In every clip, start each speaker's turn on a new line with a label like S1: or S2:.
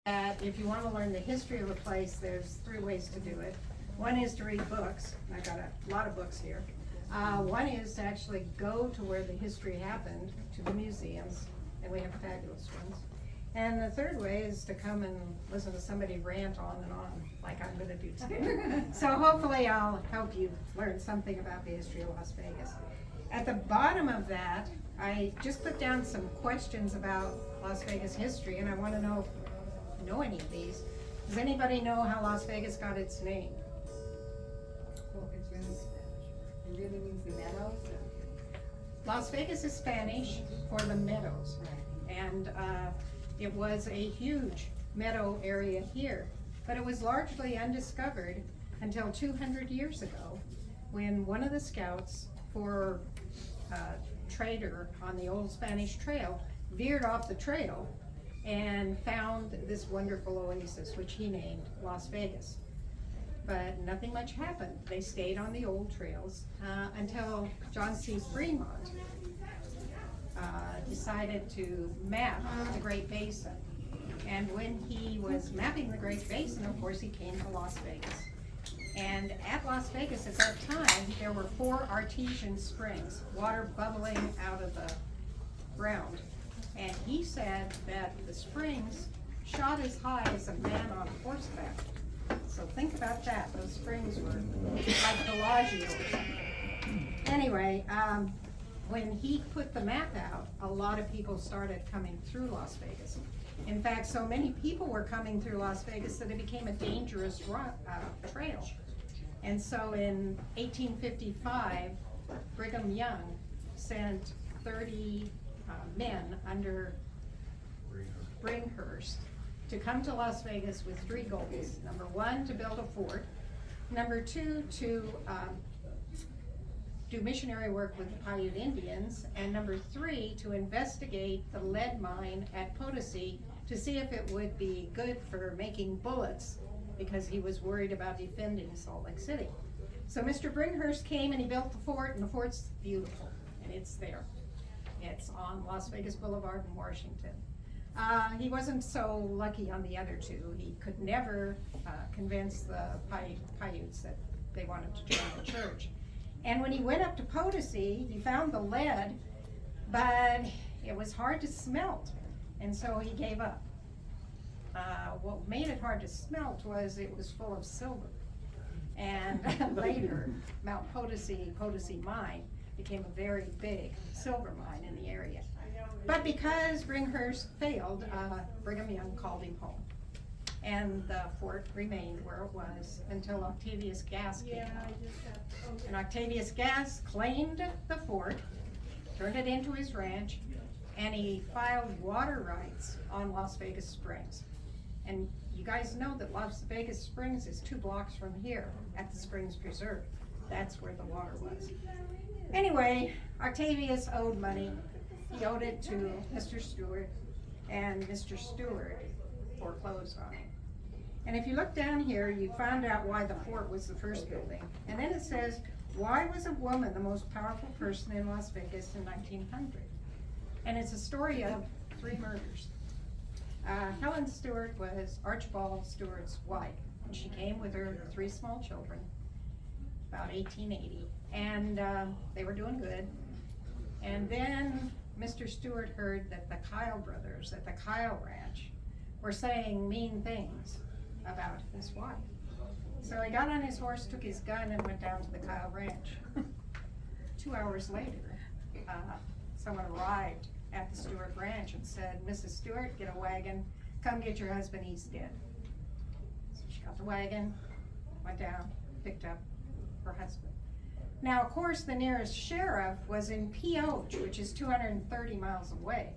S1: that if you want to learn the history of a place, there's three ways to do it. One is to read books. I've got a lot of books here. One is to actually go to where the history happened, to the museums, and we have fabulous ones. And the third way is to come and listen to somebody rant on and on, like I'm gonna do today. So hopefully I'll help you learn something about the history of Las Vegas. At the bottom of that, I just put down some questions about Las Vegas history, and I want to know if you know any of these. Does anybody know how Las Vegas got its name?
S2: Well, it really means the meadows.
S1: Las Vegas is Spanish for the meadows. And it was a huge meadow area here, but it was largely undiscovered until 200 years ago when one of the scouts for trader on the old Spanish Trail veered off the trail and found this wonderful oasis, which he named Las Vegas. But nothing much happened. They stayed on the old trails until John C. Fremont decided to map the Great Basin. And when he was mapping the Great Basin, of course, he came to Las Vegas. And at Las Vegas at that time, there were 4 artesian springs, water bubbling out of the ground. And he said that the springs shot as high as a man on horseback. So think about that. Those springs were like Bellagio or something. Anyway, when he put the map out, a lot of people started coming through Las Vegas. In fact, so many people were coming through Las Vegas that it became a dangerous trail. And so in 1855, Brigham Young sent 30 men under Bringhurst to come to Las Vegas with 3 goals. Number 1, to build a fort. Number 2, to do missionary work with the Paiute Indians. And number 3, to investigate the lead mine at Potosi to see if it would be good for making bullets, because he was worried about defending Salt Lake City. So Mr. Bringhurst came and he built the fort, and the fort's beautiful, and it's there. It's on Las Vegas Boulevard in Washington. He wasn't so lucky on the other 2. He could never convince the Paiutes that they wanted to join the church. And when he went up to Potosi, he found the lead, but it was hard to smelt, and so he gave up. What made it hard to smelt was it was full of silver. And later, Mount Potosi Mine became a very big silver mine in the area. But because Bringhurst failed, Brigham Young called him home. And the fort remained where it was until Octavius Gas came along. And Octavius Gas claimed the fort, turned it into his ranch, and he filed water rights on Las Vegas Springs. And you guys know that Las Vegas Springs is 2 blocks from here at the Springs Preserve. That's where the water was. Anyway, Octavius owed money. He owed it to Mr. Stewart, and Mr. Stewart foreclosed on him. And if you look down here, you find out why the fort was the first building. And then it says, why was a woman the most powerful person in Las Vegas in 1900? And it's a story of 3 murders. Helen Stewart was Archibald Stewart's wife, and she came with her 3 small children, about 1880, and they were doing good. And then Mr. Stewart heard that the Kyle brothers at the Kyle Ranch were saying mean things about his wife. So he got on his horse, took his gun, and went down to the Kyle Ranch. 2 hours later, someone arrived at the Stewart Ranch and said, Mrs. Stewart, get a wagon, come get your husband, he's dead. So she got the wagon, went down, picked up her husband. Now, of course, the nearest sheriff was in Pioche, which is 230 miles away.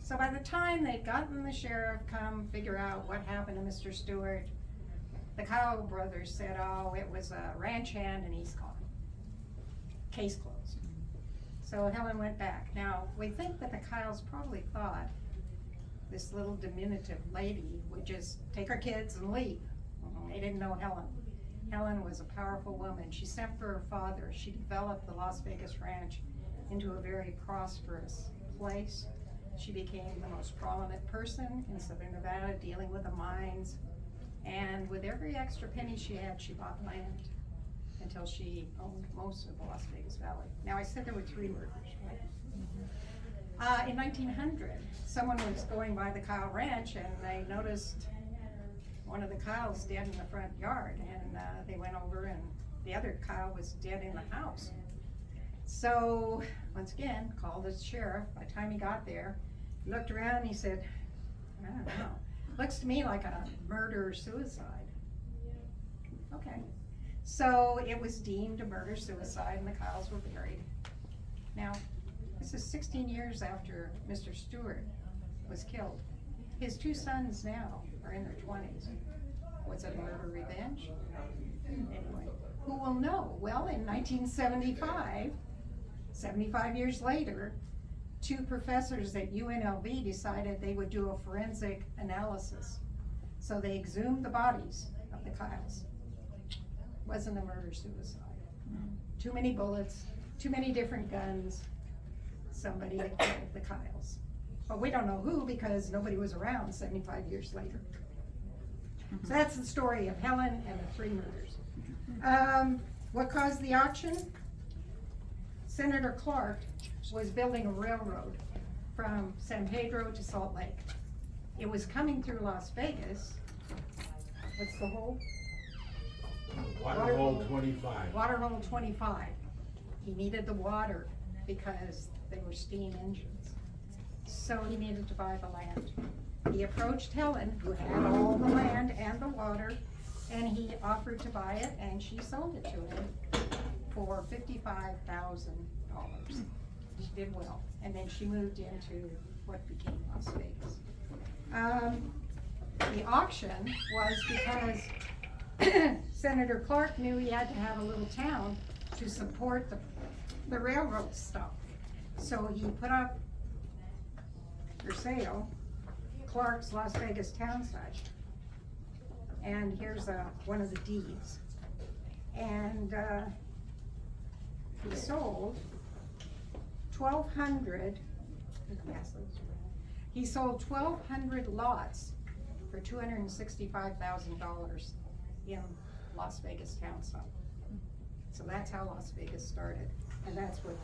S1: So by the time they'd gotten the sheriff come figure out what happened to Mr. Stewart, the Kyle brothers said, oh, it was a ranch hand and he's gone. Case closed. So Helen went back. Now, we think that the Kyles probably thought this little diminutive lady would just take her kids and leave. They didn't know Helen. Helen was a powerful woman. She sent for her father. She developed the Las Vegas Ranch into a very prosperous place. She became the most prominent person in Southern Nevada dealing with the mines. And with every extra penny she had, she bought land until she owned most of the Las Vegas Valley. Now, I said there were 3 murders, right? In 1900, someone was going by the Kyle Ranch and they noticed one of the Kyles dead in the front yard, and they went over and the other Kyle was dead in the house. So, once again, called the sheriff. By the time he got there, he looked around and he said, I don't know, looks to me like a murder-suicide. Okay. So it was deemed a murder-suicide and the Kyles were buried. Now, this is 16 years after Mr. Stewart was killed. His 2 sons now are in their 20s. Was it murder-revenge? Anyway, who will know? Well, in 1975, 75 years later, 2 professors at UNLV decided they would do a forensic analysis. So they exhumed the bodies of the Kyles. Wasn't a murder-suicide. Too many bullets, too many different guns. Somebody had killed the Kyles. But we don't know who because nobody was around 75 years later. So that's the story of Helen and the 3 murders. What caused the auction? Senator Clark was building a railroad from San Pedro to Salt Lake. It was coming through Las Vegas. What's the hole?
S3: Water hole 25.
S1: Water hole 25. He needed the water because they were steam engines. So he needed to buy the land. He approached Helen, who had all the land and the water, and he offered to buy it, and she sold it to him for $55,000. She did well, and then she moved into what became Las Vegas. The auction was because Senator Clark knew he had to have a little town to support the railroad stuff. So he put up for sale Clark's Las Vegas town site. And here's one of the deeds. And he sold 1,200, he sold 1,200 lots for $265,000 in Las Vegas town site. So that's how Las Vegas started, and that's what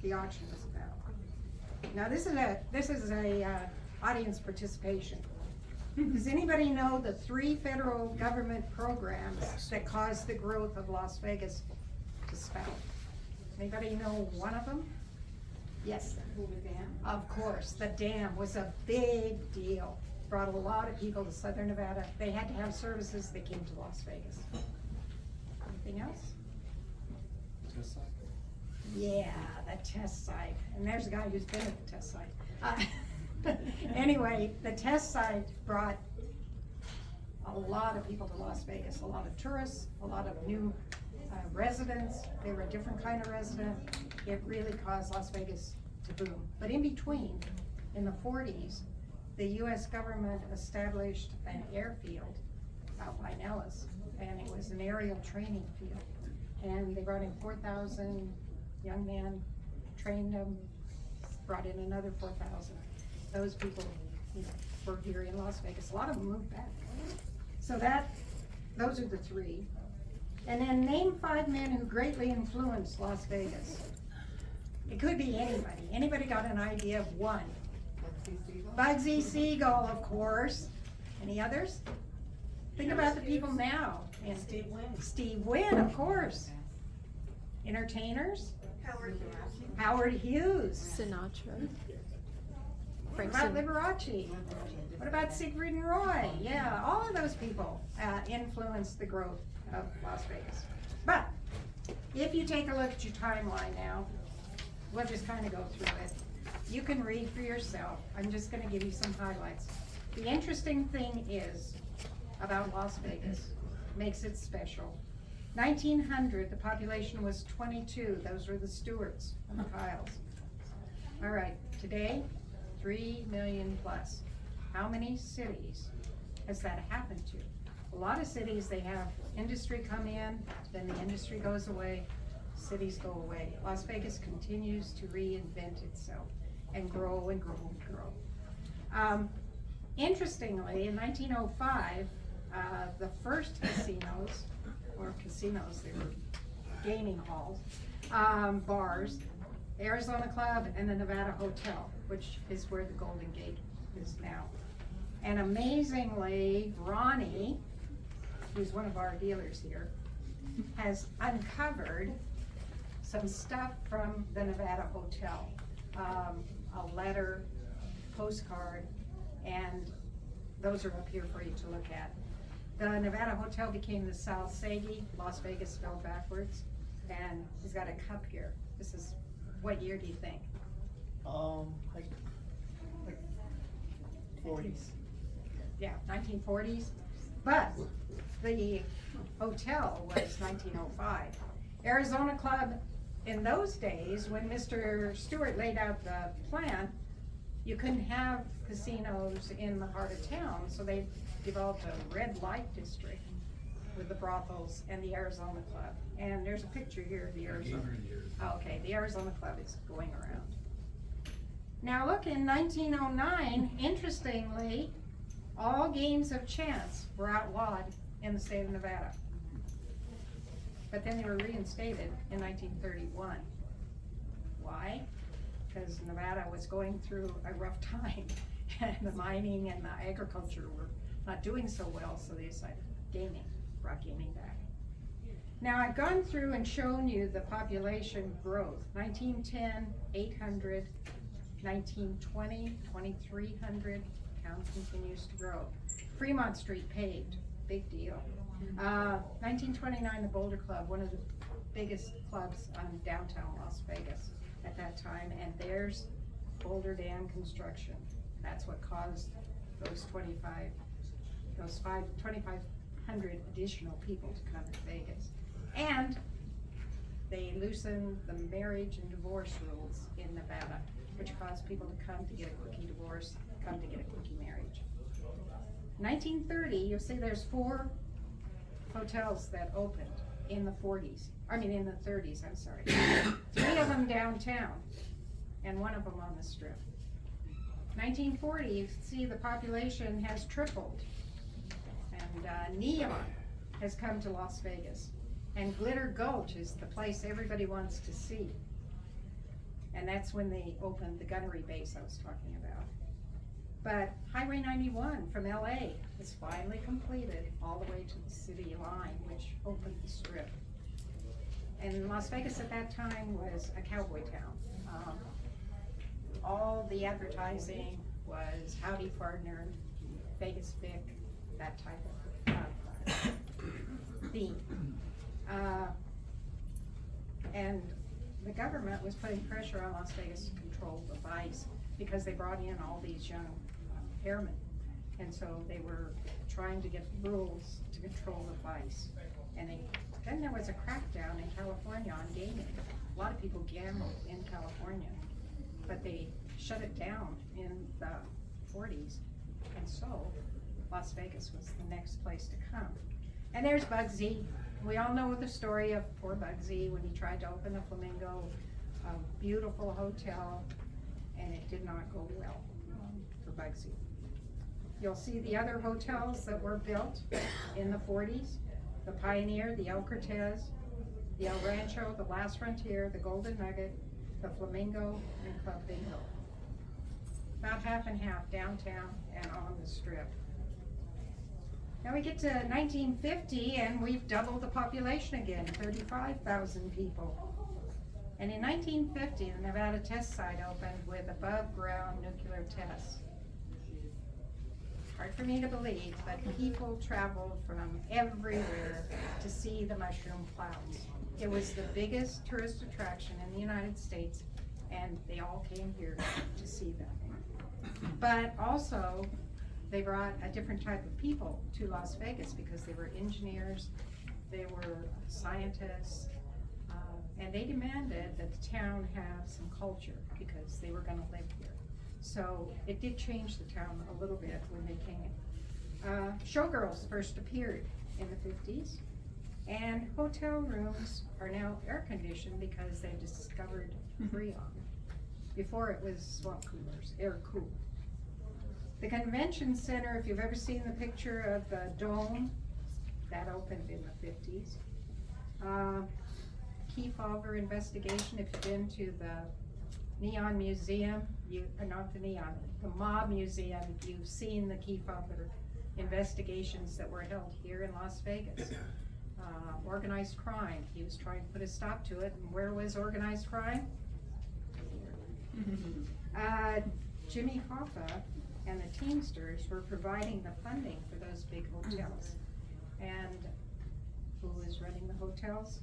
S1: the auction was about. Now this is a audience participation. Does anybody know the 3 federal government programs that caused the growth of Las Vegas to spout? Anybody know one of them? Yes.
S2: The dam?
S1: Of course, the dam was a big deal. Brought a lot of people to Southern Nevada. They had to have services, they came to Las Vegas. Anything else? Yeah, the test site. And there's a guy who's been at the test site. Anyway, the test site brought a lot of people to Las Vegas, a lot of tourists, a lot of new residents. They were a different kind of resident. It really caused Las Vegas to boom. But in between, in the 40s, the US government established an airfield out by Nellis, and it was an aerial training field. And they brought in 4,000 young men, trained them, brought in another 4,000. Those people, were here in Las Vegas. A lot of them moved back. So those are the 3. And then name 5 men who greatly influenced Las Vegas. It could be anybody. Anybody got an idea of one? Bugsy Siegel, of course. Any others? Think about the people now. And
S2: Steve Wynn.
S1: Steve Wynn, of course. Entertainers? Howard Hughes.
S4: Sinatra.
S1: What about Liberace? What about Siegfried and Roy? Yeah, all of those people influenced the growth of Las Vegas. But if you take a look at your timeline now, we'll just kind of go through it. You can read for yourself. I'm just going to give you some highlights. The interesting thing is about Las Vegas, makes it special. 1900, the population was 22. Those were the Stewarts and the Kyles. All right, today, 3 million plus. How many cities has that happened to? A lot of cities, they have industry come in, then the industry goes away, cities go away. Las Vegas continues to reinvent itself. and grow and grow and grow. Interestingly, in 1905, the first casinos, they were gaming halls, bars, the Arizona Club and the Nevada Hotel, which is where the Golden Gate is now. And amazingly, Ronnie, who's one of our dealers here, has uncovered some stuff from the Nevada Hotel. A letter, postcard, and those are up here for you to look at. The Nevada Hotel became the Salsagi, Las Vegas fell backwards, and he's got a cup here. This is, what year do you think?
S4: Like 40s.
S1: Yeah, 1940s, but the hotel was 1905. Arizona Club, in those days, when Mr. Stewart laid out the plan, you couldn't have casinos in the heart of town, so they developed a red light district with the brothels and the Arizona Club. And there's a picture here of the Arizona. Okay, the Arizona Club is going around. Now look, in 1909, interestingly, all games of chance were outlawed in the state of Nevada. But then they were reinstated in 1931. Why? Because Nevada was going through a rough time, and the mining and the agriculture were not doing so well, so they decided brought gaming back. Now I've gone through and shown you the population growth. 1910, 800, 1920, 2300, town continues to grow. Fremont Street paved, big deal. 1929, the Boulder Club, one of the biggest clubs on downtown Las Vegas at that time, and there's Boulder Dam construction. That's what caused those 2,500 additional people to come to Vegas. And they loosened the marriage and divorce rules in Nevada, which caused people to come to get a quickie divorce, come to get a quickie marriage. 1930, you'll see there's 4 hotels that opened in the 30s, I'm sorry. 3 of them downtown, and 1 of them on the Strip. 1940, you see the population has tripled, and neon has come to Las Vegas, and Glitter Gulch is the place everybody wants to see. And that's when they opened the gunnery base I was talking about. But Highway 91 from LA is finally completed all the way to the city line, which opened the Strip. And Las Vegas at that time was a cowboy town. All the advertising was Howdy Partner, Vegas Vic, that type of theme. And the government was putting pressure on Las Vegas to control the vice because they brought in all these young airmen. And so they were trying to get rules to control the vice. And then there was a crackdown in California on gaming. A lot of people gambled in California, but they shut it down in the 40s. And so Las Vegas was the next place to come. And there's Bugsy. We all know the story of poor Bugsy when he tried to open the Flamingo, a beautiful hotel, and it did not go well for Bugsy. You'll see the other hotels that were built in the 40s, the Pioneer, the El Cortez, the El Rancho, the Last Frontier, the Golden Nugget, the Flamingo, and Club Bingo. About half and half downtown and on the Strip. Now we get to 1950 and we've doubled the population again, 35,000 people. And in 1950, the Nevada test site opened with above ground nuclear tests. Hard for me to believe, but people traveled from everywhere to see the mushroom clouds. It was the biggest tourist attraction in the United States, and they all came here to see them. But also, they brought a different type of people to Las Vegas because they were engineers, they were scientists, and they demanded that the town have some culture because they were gonna live here. So it did change the town a little bit when they came. Showgirls first appeared in the 50s, and hotel rooms are now air conditioned because they discovered Freon. Before it was swamp coolers, air cooled. The convention center, if you've ever seen the picture of the dome, that opened in the 50s. Kefauver investigation, if you've been to the Neon Museum, not the Neon, the Mob Museum, you've seen the Kefauver investigations that were held here in Las Vegas. Organized crime, he was trying to put a stop to it, and where was organized crime? Jimmy Hoffa and the Teamsters were providing the funding for those big hotels. And who was running the hotels?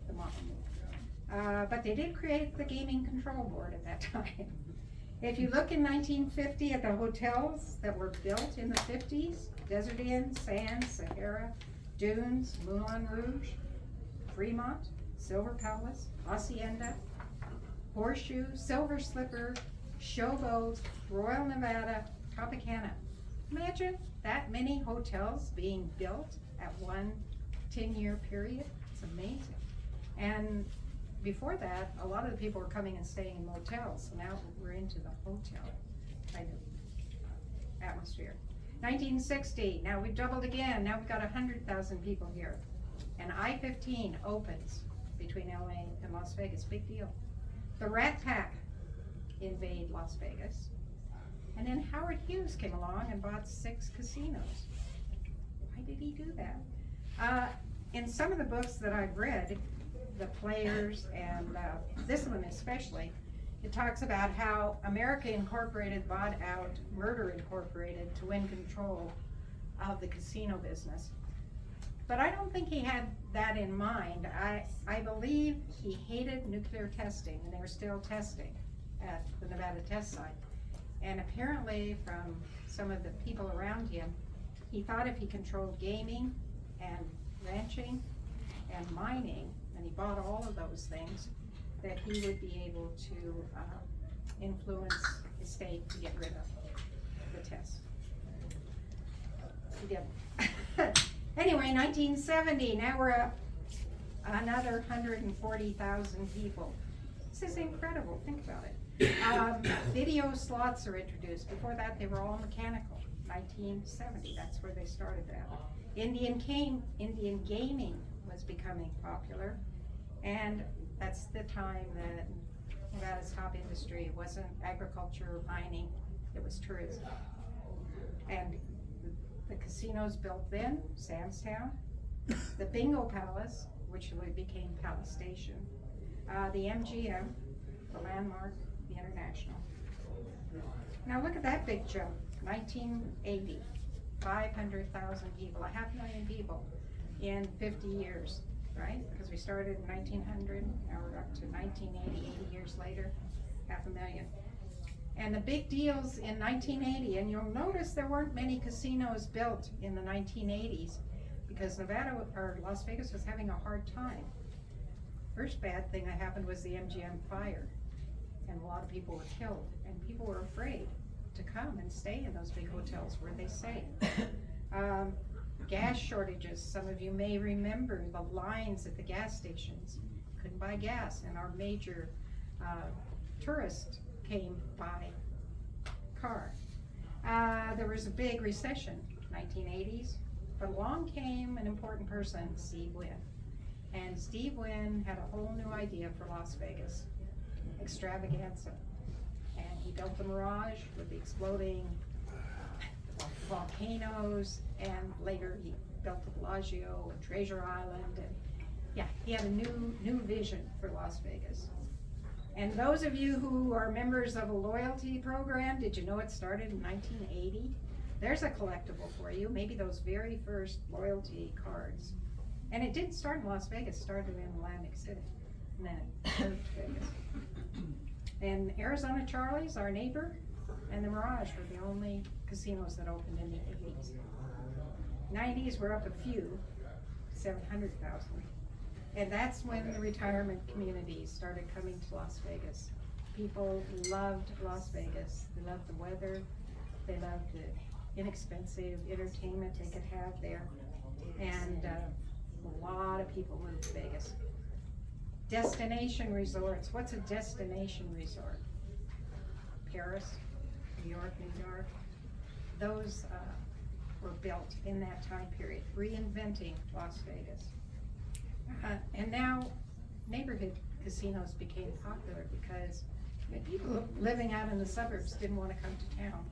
S1: The mob. But they did create the gaming control board at that time. If you look in 1950 at the hotels that were built in the 50s, Desert Inn, Sands, Sahara, Dunes, Moulin Rouge, Fremont, Silver Palace, Hacienda, Horseshoe, Silver Slipper, Showboat, Royal Nevada, Tropicana. Imagine that many hotels being built at one 10-year period. It's amazing. And before that, a lot of the people were coming and staying in motels. So now we're into the hotel kind of atmosphere. 1960, now we've doubled again. Now we've got 100,000 people here. And I-15 opens between LA and Las Vegas. Big deal. The Rat Pack invade Las Vegas. And then Howard Hughes came along and bought 6 casinos. Why did he do that? In some of the books that I've read, the Players and this one especially, it talks about how America Incorporated bought out Murder Incorporated to win control of the casino business. But I don't think he had that in mind. I believe he hated nuclear testing, and they were still testing at the Nevada test site. And apparently from some of the people around him, he thought if he controlled gaming and ranching and mining, and he bought all of those things, that he would be able to influence the state to get rid of the test. He did. Anyway, 1970, now we're up another 140,000 people. This is incredible, think about it. Video slots are introduced. Before that, they were all mechanical. 1970, that's where they started that. Indian gaming was becoming popular, and that's the time that Nevada's top industry wasn't agriculture or mining, it was tourism. And the casinos built then, Samstown, the Bingo Palace, which became Palace Station, the MGM, the Landmark, the International. Now look at that big jump, 1980, 500,000 people, 500,000 people in 50 years, right? Because we started in 1900, now we're up to 1980, 80 years later, 500,000. And the big deals in 1980, and you'll notice there weren't many casinos built in the 1980s because Nevada, or Las Vegas, was having a hard time. First bad thing that happened was the MGM fire, and a lot of people were killed, and people were afraid to come and stay in those big hotels where they stayed. Gas shortages, some of you may remember the lines at the gas stations. Couldn't buy gas, and our major tourist came by car. There was a big recession, 1980s, but along came an important person, Steve Wynn. And Steve Wynn had a whole new idea for Las Vegas, extravaganza. And he built the Mirage with the exploding volcanoes, and later he built the Bellagio and Treasure Island, and yeah, he had a new vision for Las Vegas. And those of you who are members of a loyalty program, did you know it started in 1980? There's a collectible for you, maybe those very first loyalty cards. And it didn't start in Las Vegas, it started in Atlantic City, and then it moved to Vegas. And Arizona Charlie's, our neighbor, and the Mirage were the only casinos that opened in the 80s. 90s were up a few, 700,000. And that's when the retirement communities started coming to Las Vegas. People loved Las Vegas. They loved the weather. They loved the inexpensive entertainment they could have there. And a lot of people moved to Vegas. Destination resorts. What's a destination resort? Paris, New York, those were built in that time period, reinventing Las Vegas. And now neighborhood casinos became popular because people living out in the suburbs didn't want to come to town.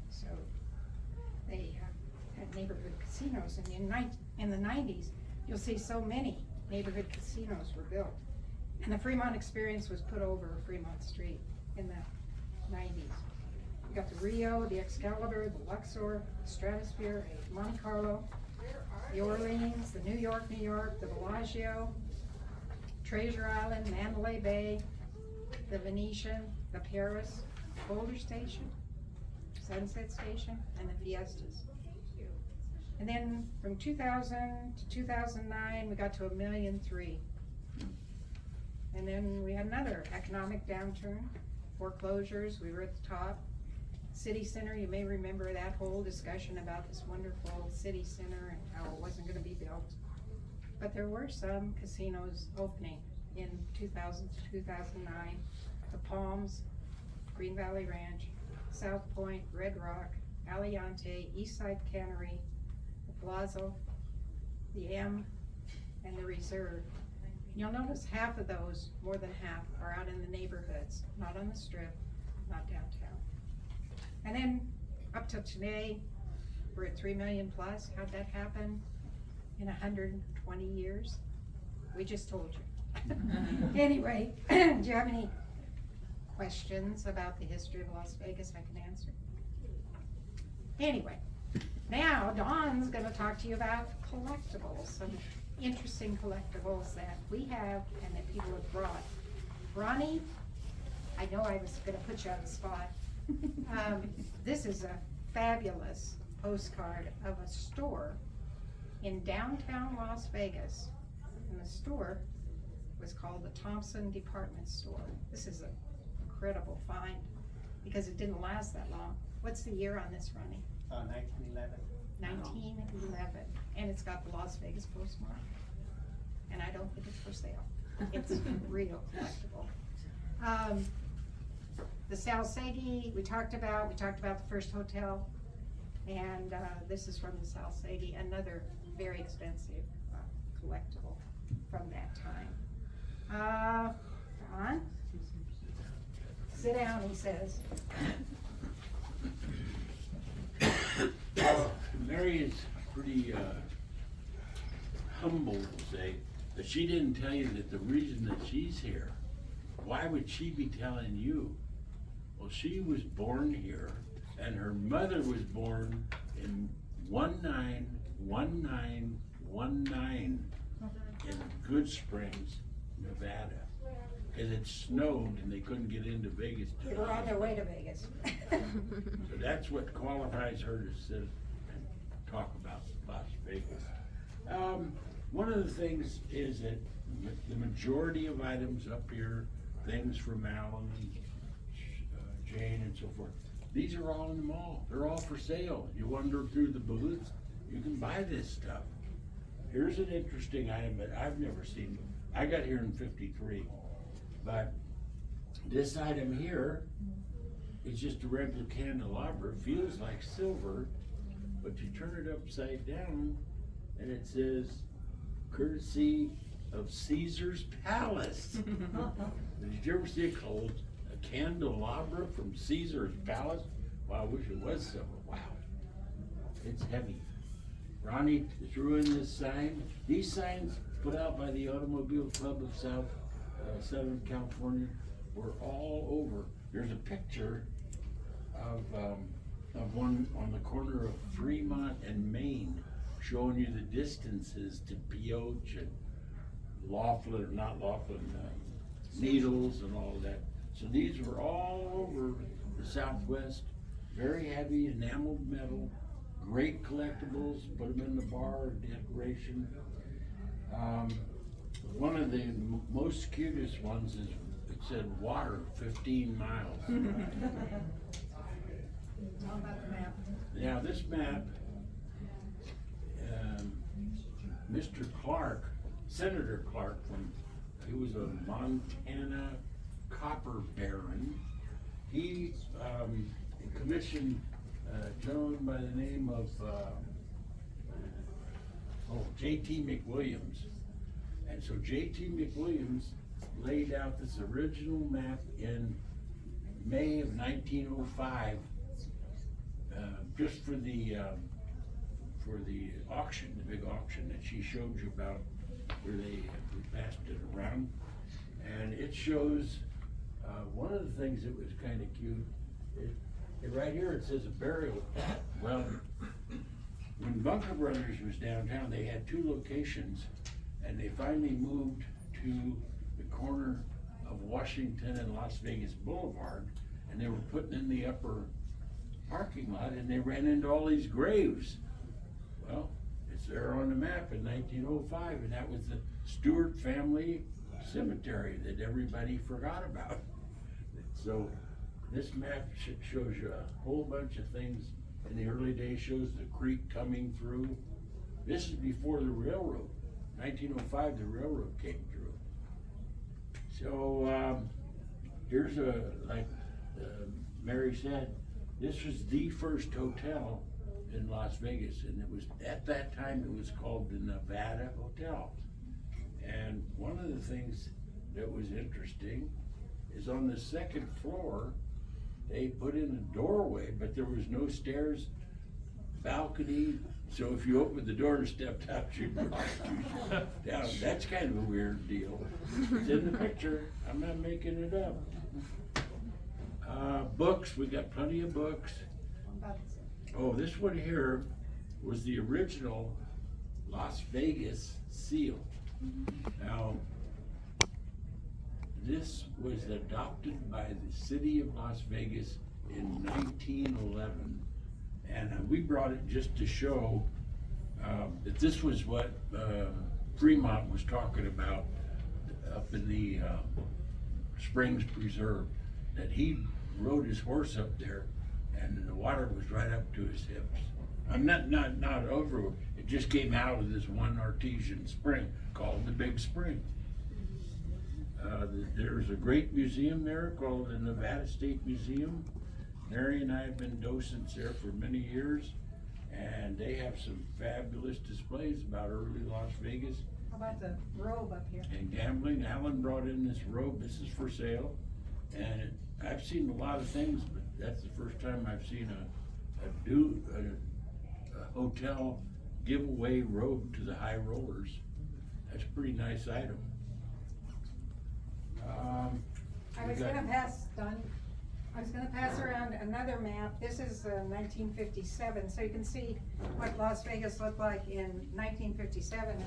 S1: So they had neighborhood casinos, and in the 90s, you'll see so many neighborhood casinos were built. And the Fremont Experience was put over Fremont Street in the 90s. You got the Rio, the Excalibur, the Luxor, the Stratosphere, Monte Carlo, the Orleans, the New York, the Bellagio, Treasure Island, Mandalay Bay, the Venetian, the Paris, Boulder Station, Sunset Station, and the Fiestas. And then from 2000 to 2009, we got to 1.3 million. And then we had another economic downturn, foreclosures, we were at the top. City Center, you may remember that whole discussion about this wonderful city center and how it wasn't gonna be built. But there were some casinos opening in 2000 to 2009. The Palms, Green Valley Ranch, South Point, Red Rock, Aliante, Eastside Cannery, the Plaza, the M, and the Reserve. You'll notice half of those, more than half, are out in the neighborhoods, not on the strip, not downtown. And then up till today, we're at 3 million plus. How'd that happen? In 120 years? We just told you. Anyway, do you have any questions about the history of Las Vegas I can answer? Anyway, now Dawn's gonna talk to you about collectibles, some interesting collectibles that we have and that people have brought. Ronnie, I know I was gonna put you on the spot. This is a fabulous postcard of a store in downtown Las Vegas. And the store was called the Thompson Department Store. This is an incredible find because it didn't last that long. What's the year on this, Ronnie?
S5: 1911.
S1: 1911, and it's got the Las Vegas postmark. And I don't think it's for sale. It's real collectible. The Salsegi, we talked about the first hotel, and this is from the Salsegi, another very expensive collectible from that time. Don? Sit down, he says.
S6: Mary is pretty humble to say that she didn't tell you that the reason that she's here. Why would she be telling you? Well, she was born here, and her mother was born in 1919 in Good Springs, Nevada. Because it snowed and they couldn't get into Vegas.
S1: They were on their way to Vegas.
S6: So that's what qualifies her to sit and talk about Las Vegas. One of the things is that the majority of items up here, things from Alan and Jane and so forth, these are all in the mall. They're all for sale. You wander through the booths, you can buy this stuff. Here's an interesting item that I've never seen. I got here in '53, but this item here is just a regular candelabra. It feels like silver, but you turn it upside down and it says, courtesy of Caesar's Palace. Did you ever see a candelabra from Caesar's Palace? Wow, I wish it was silver. Wow, it's heavy. Ronnie threw in this sign. These signs put out by the Automobile Club of Southern California were all over. There's a picture of one on the corner of Fremont and Maine, showing you the distances to Pioche and Laughlin, not Laughlin, Needles and all of that. So these were all over the Southwest, very heavy enameled metal, great collectibles, put them in the bar, decoration. One of the most cutest ones is, it said water 15 miles.
S1: How about the map?
S6: Now this map, Mr. Clark, Senator Clark he was a Montana copper baron. he, commissioned a gentleman by the name of, J.T. McWilliams. And so J.T. McWilliams laid out this original map in May of 1905, just for the auction, the big auction that she showed you about, where we passed it around. And it shows, one of the things that was kind of cute, right here it says a burial plot. Well, when Bunker Brothers was downtown, they had two locations, and they finally moved to the corner of Washington and Las Vegas Boulevard, and they were putting in the upper parking lot, and they ran into all these graves. Well, it's there on the map in 1905, and that was the Stewart family cemetery that everybody forgot about. So this map shows you a whole bunch of things. In the early days, shows the creek coming through. This is before the railroad. 1905, the railroad came through. So here's like Mary said, this was the first hotel in Las Vegas, and it was, at that time, it was called the Nevada Hotel. And one of the things that was interesting is on the second floor, they put in a doorway, but there was no stairs, balcony, so if you opened the door and stepped out, you'd down. That's kind of a weird deal. It's in the picture, I'm not making it up. Books, we got plenty of books. Oh, this one here was the original Las Vegas seal. Now, this was adopted by the city of Las Vegas in 1911. And we brought it just to show that this was what Fremont was talking about up in the Springs Preserve, that he rode his horse up there and the water was right up to his hips. I'm not over, it just came out of this one artesian spring called the Big Spring. There's a great museum there called the Nevada State Museum. Mary and I have been docents there for many years, and they have some fabulous displays about early Las Vegas.
S1: How about the robe up here?
S6: And gambling. Alan brought in this robe, this is for sale, and I've seen a lot of things, but that's the first time I've seen a hotel giveaway robe to the high rollers. That's a pretty nice item.
S1: I was gonna pass around another map. This is 1957, so you can see what Las Vegas looked like in 1957. And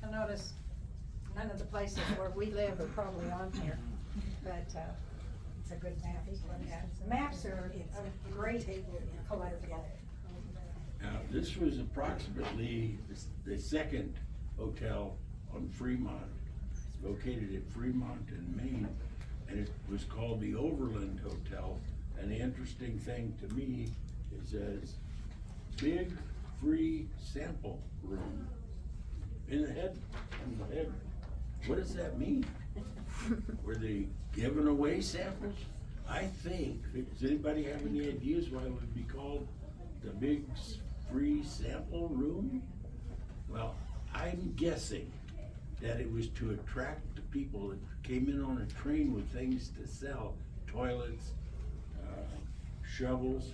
S1: you'll notice none of the places where we live are probably on here, but it's a good map. Maps are a great collectible.
S6: Now, this was approximately the second hotel on Fremont, located in Fremont in Maine, and it was called the Overland Hotel. And the interesting thing to me is a big free sample room in the head. What does that mean? Were they giving away samples? I think, does anybody have any ideas why it would be called the big free sample room? Well, I'm guessing that it was to attract the people that came in on a train with things to sell, toilets, shovels.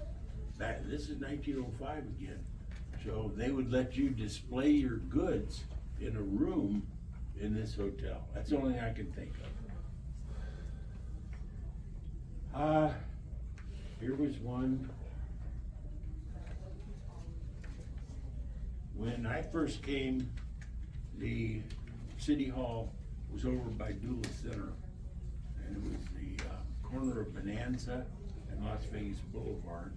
S6: This is 1905 again. So they would let you display your goods in a room in this hotel. That's the only thing I can think of. Here was one. When I first came, the City Hall was over by Dula Center, and it was the corner of Bonanza and Las Vegas Boulevard.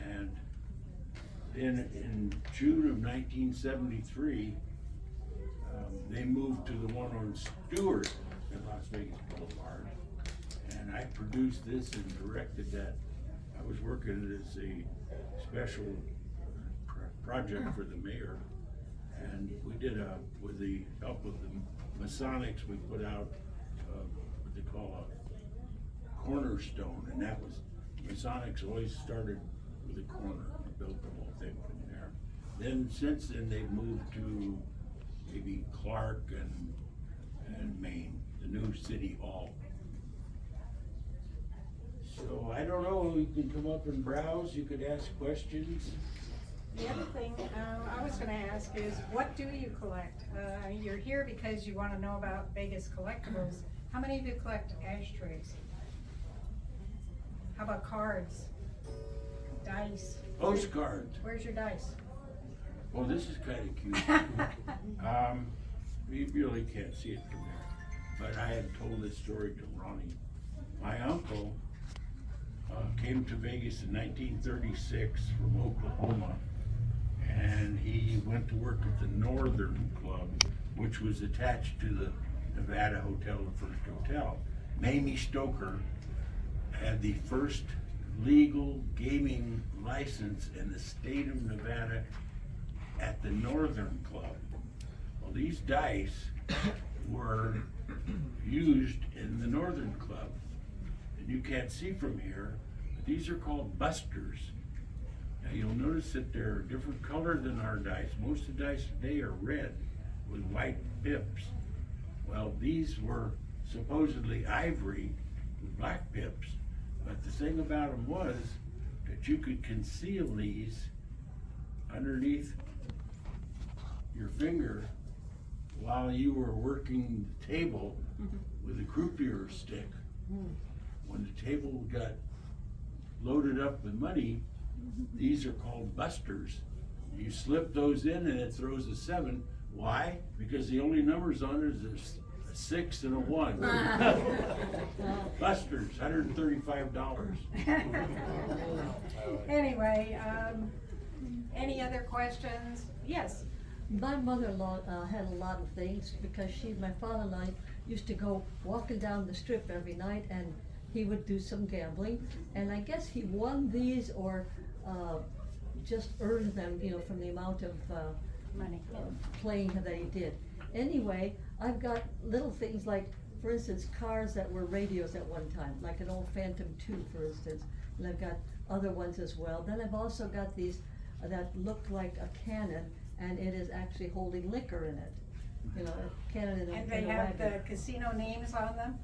S6: And then in June of 1973, they moved to the one on Stewart at Las Vegas Boulevard. And I produced this and directed that. I was working as a special project for the mayor. And we did with the help of the Masonics, we put out what they call a cornerstone, and that was, Masonics always started with a corner, and built the whole thing from there. Then, since then, they've moved to maybe Clark and Maine, the new city hall. So, I don't know, you can come up and browse, you could ask questions.
S1: The other thing I was gonna ask is, what do you collect? You're here because you wanna know about Vegas collectibles. How many of you collect ashtrays? How about cards? Dice?
S6: Postcards.
S1: Where's your dice?
S6: Oh, this is kinda cute. You really can't see it from there, but I had told this story to Ronnie. My uncle came to Vegas in 1936 from Oklahoma, and he went to work at the Northern Club, which was attached to the Nevada Hotel, the first hotel. Mamie Stoker had the first legal gaming license in the state of Nevada at the Northern Club. Well, these dice were used in the Northern Club. And you can't see from here, but these are called busters. Now you'll notice that they're a different color than our dice. Most of the dice today are red with white pips. Well, these were supposedly ivory with black pips, but the thing about them was that you could conceal these underneath your finger while you were working the table with a croupier stick. When the table got loaded up with money, these are called busters. You slip those in and it throws a 7. Why? Because the only numbers on it is a 6 and a 1. Busters, $135.
S1: Anyway, any other questions? Yes.
S5: My mother-in-law had a lot of things because my father-in-law used to go walking down the strip every night, and he would do some gambling, and I guess he won these or just earned them, from the amount of
S1: Money.
S5: playing that he did. Anyway, I've got little things like, for instance, cars that were radios at one time, like an old Phantom II, for instance, and I've got other ones as well. Then I've also got these that look like a cannon, and it is actually holding liquor in it. A cannon in a
S1: And they
S5: in a
S1: have the
S5: wagon.
S1: casino names on them?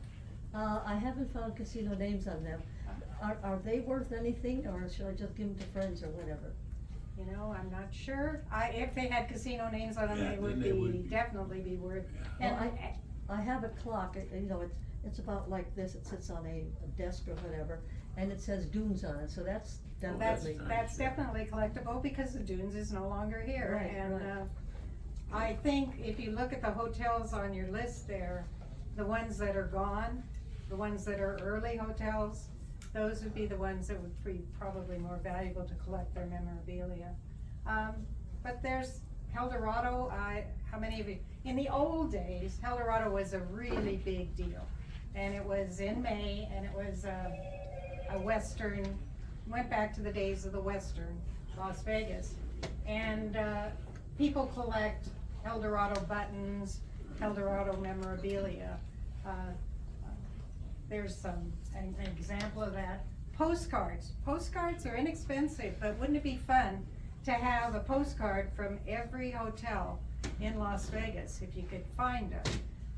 S5: I haven't found casino names on them. Are they worth anything, or should I just give them to friends or whatever?
S1: I'm not sure. If they had casino names on them,
S6: Yeah,
S1: they
S6: then
S1: would
S6: they would be.
S1: definitely be worth.
S5: Well,
S1: And
S5: I have a clock, it's about like this, it sits on a desk or whatever, and it says Dunes on it, so that's definitely.
S1: that's definitely collectible because the Dunes is no longer here.
S5: Right,
S1: And
S5: right.
S1: I think if you look at the hotels on your list there, the ones that are gone, the ones that are early hotels, those would be the ones that would be probably more valuable to collect their memorabilia. But there's Eldorado. How many of you, in the old days, Eldorado was a really big deal. And it was in May, and it was a Western, went back to the days of the Western, Las Vegas. And people collect Eldorado buttons, Eldorado memorabilia. There's an example of that. Postcards. Postcards are inexpensive, but wouldn't it be fun to have a postcard from every hotel in Las Vegas, if you could find them?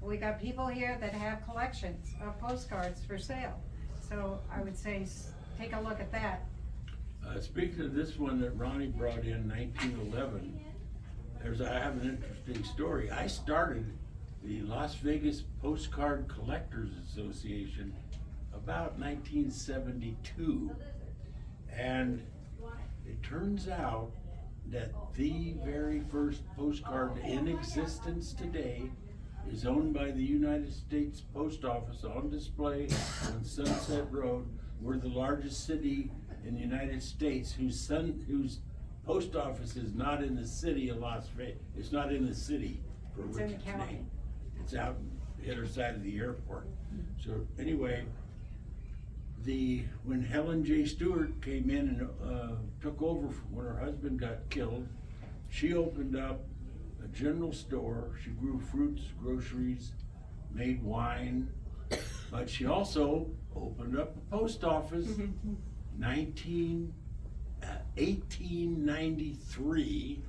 S1: We got people here that have collections of postcards for sale. So I would say, take a look at that.
S6: Speaking of this one that Ronnie brought in 1911, I have an interesting story. I started the Las Vegas Postcard Collectors Association about 1972. And it turns out that the very first postcard in existence today is owned by the United States Post Office, on display on Sunset Road. We're the largest city in the United States whose post office is not in the city of Las Vegas. It's not in the city for
S1: It's
S6: which
S1: in the
S6: it's
S1: county.
S6: named. It's out on the other side of the airport. So anyway, when Helen J. Stewart came in and took over when her husband got killed, she opened up a general store. She grew fruits, groceries, made wine, But she also opened up a post office 1893,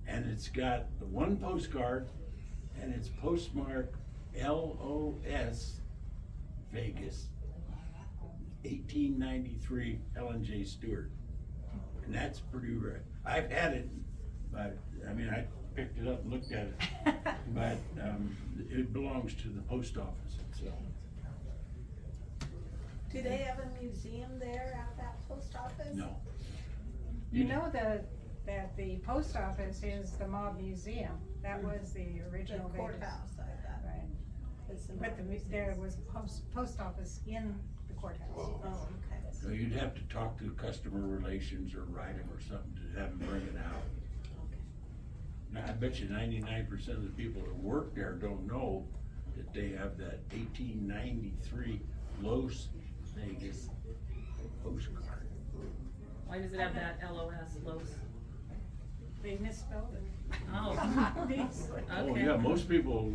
S6: and it's got the one postcard, and it's postmarked LOS Vegas, 1893, Helen J. Stewart. And that's pretty rare. I've had it, but, I mean, I picked it up and looked at it, but, it belongs to the post office itself.
S7: Do they have a museum there at that post office?
S6: No.
S1: You know that the post office is the mob museum. That was the
S7: The
S1: original Vegas.
S7: courthouse, I thought.
S1: Right.
S7: It's the
S1: But there was a post office in the courthouse.
S7: Oh, okay.
S6: So you'd have to talk to customer relations or write them or something to have them bring it out. Now, I bet you 99% of the people that work there don't know that they have that 1893 Los Vegas postcard.
S8: Why does it have that LOS, Los?
S1: They misspelled it.
S8: Oh.
S1: Basically.
S6: Oh,
S8: Okay.
S6: yeah, most people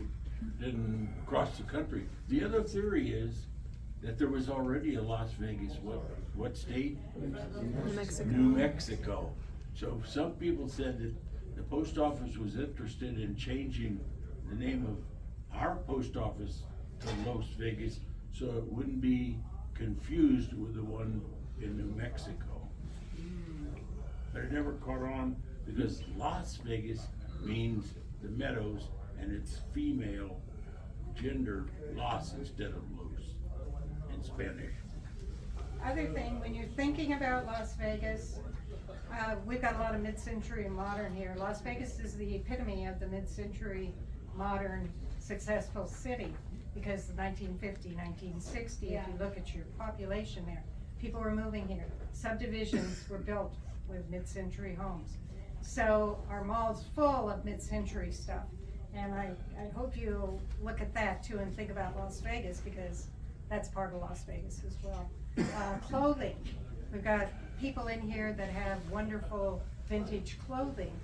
S6: didn't cross the country. The other theory is that there was already a Las Vegas, what state?
S9: New Mexico.
S6: New Mexico. So some people said that the post office was interested in changing the name of our post office to Las Vegas, so it wouldn't be confused with the one in New Mexico. But it never caught on because Las Vegas means the meadows, and it's female gender Las instead of Los in Spanish.
S1: Other thing, when you're thinking about Las Vegas, we've got a lot of mid-century and modern here. Las Vegas is the epitome of the mid-century modern successful city because the 1950, 1960, if you look at your population there, people were moving here. Subdivisions were built with mid-century homes. So our mall's full of mid-century stuff. And I hope you look at that too and think about Las Vegas because that's part of Las Vegas as well. Clothing, we've got people in here that have wonderful vintage clothing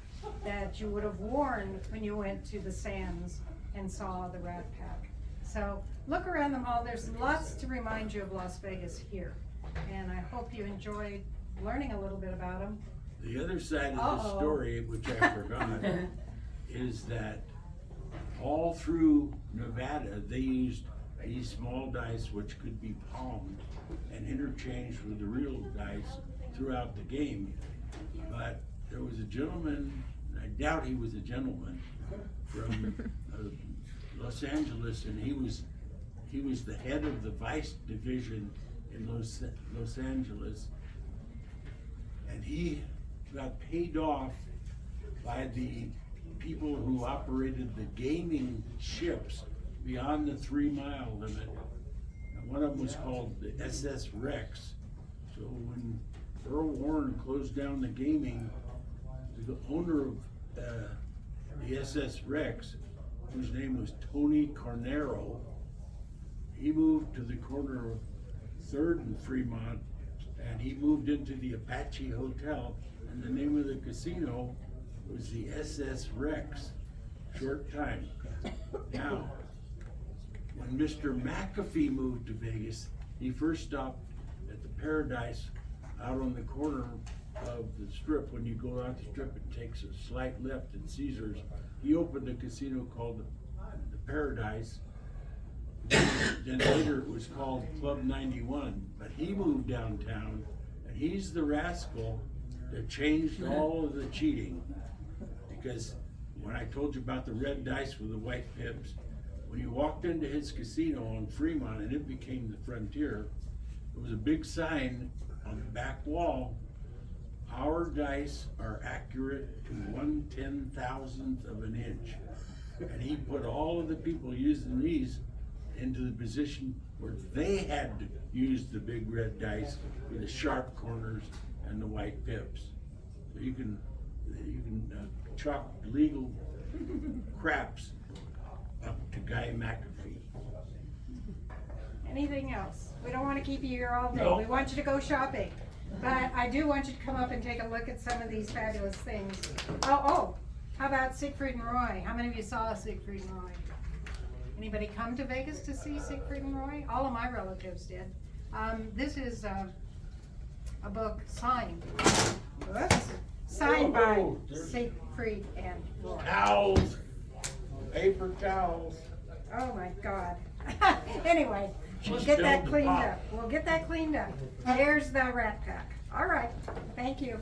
S1: that you would have worn when you went to the Sands and saw the Rat Pack. So look around the mall, there's lots to remind you of Las Vegas here. And I hope you enjoyed learning a little bit about them.
S6: The other side of the
S1: Uh-oh.
S6: story, which I forgot, is that all through Nevada, they used these small dice which could be palmed and interchanged with the real dice throughout the game. But there was a gentleman, I doubt he was a gentleman, from Los Angeles, and he was the head of the vice division in Los Angeles. And he got paid off by the people who operated the gaming ships beyond the 3-mile limit. And one of them was called the SS Rex. So when Earl Warren closed down the gaming, the owner of the SS Rex, whose name was Tony Carnero, he moved to the corner of 3rd and Fremont, and he moved into the Apache Hotel, and the name of the casino was the SS Rex. Short time. Now, when Mr. McAfee moved to Vegas, he first stopped at the Paradise out on the corner of the Strip. When you go out the Strip, it takes a slight left at Caesars. He opened a casino called the Paradise. Then later it was called Club 91, but he moved downtown, and he's the rascal that changed all of the cheating. Because when I told you about the red dice with the white pips, when you walked into his casino on Fremont and it became the Frontier, there was a big sign on the back wall: "Our dice are accurate to 1/10,000th of an inch." And he put all of the people using these into the position where they had to use the big red dice with the sharp corners and the white pips. So you can chalk legal craps up to Guy McAfee.
S1: Anything else? We don't want to keep you here all day.
S6: No.
S1: We want you to go shopping. But I do want you to come up and take a look at some of these fabulous things. Oh, how about Siegfried and Roy? How many of you saw Siegfried and Roy? Anybody come to Vegas to see Siegfried and Roy? All of my relatives did. This is a book signed, whoops, signed by
S6: Oh, there's-
S1: Siegfried and Roy.
S6: Towels, paper towels.
S1: Oh my God. Anyway, we'll
S6: She
S1: get that
S6: spilled the
S1: cleaned
S6: pop.
S1: up. We'll get that cleaned up. There's the rat pack. All right, thank you.